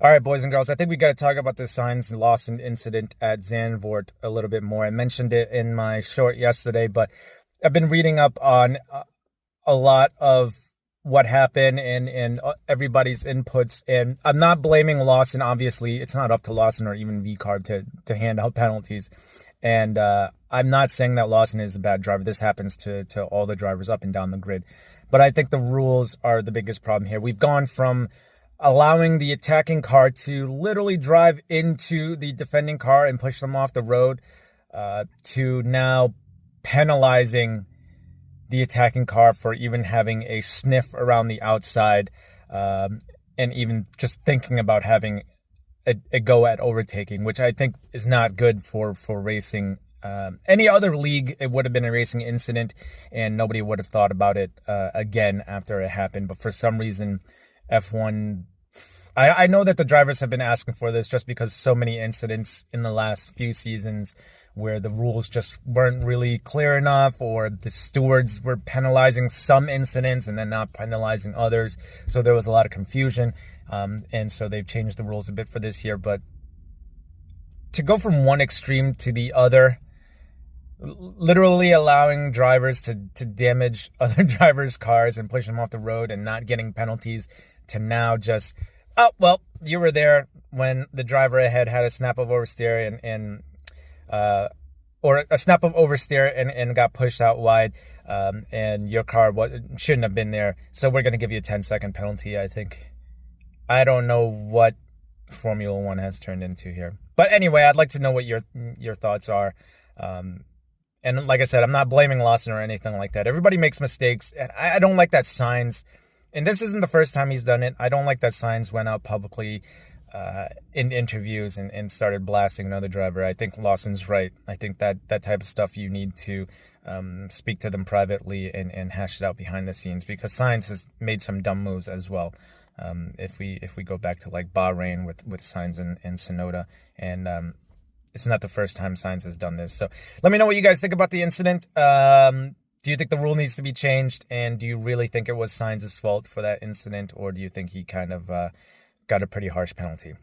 All right, boys and girls, I think we got to talk about the signs lost and incident at Zandvoort a little bit more. I mentioned it in my short yesterday, but I've been reading up on a lot of what happened and everybody's inputs. And I'm not blaming Lawson. Obviously, it's not up to Lawson or even VCarb to hand out penalties. And I'm not saying that Lawson is a bad driver. This happens to all the drivers up and down the grid. But I think the rules are the biggest problem here. We've gone from allowing the attacking car to literally drive into the defending car and push them off the road, to now penalizing the attacking car for even having a sniff around the outside, and even just thinking about having a go at overtaking, which I think is not good for racing. Any other league, it would have been a racing incident and nobody would have thought about it again after it happened. But for some reason, F1, I know that the drivers have been asking for this just because so many incidents in the last few seasons where the rules just weren't really clear enough, or the stewards were penalizing some incidents and then not penalizing others. So there was a lot of confusion. And so they've changed the rules a bit for this year. But to go from one extreme to the other, literally allowing drivers to damage other drivers' cars and push them off the road and not getting penalties, to now just, oh, well, you were there when the driver ahead had a snap of oversteer or a snap of oversteer and got pushed out wide, and your car shouldn't have been there, so we're going to give you a 10-second penalty. I don't know what Formula One has turned into here. But anyway, I'd like to know what your thoughts are. And like I said, I'm not blaming Lawson or anything like that. Everybody makes mistakes. And I don't like that Sainz, and this isn't the first time he's done it, I don't like that Sainz went out publicly in interviews and started blasting another driver. I think Lawson's right. I think that type of stuff you need to speak to them privately and hash it out behind the scenes, because Sainz has made some dumb moves as well. If we go back to like Bahrain with Sainz and Tsunoda, and it's not the first time Sainz has done this. So let me know what you guys think about the incident. Do you think the rule needs to be changed? And do you really think it was Sainz's fault for that incident? Or do you think he kind of got a pretty harsh penalty?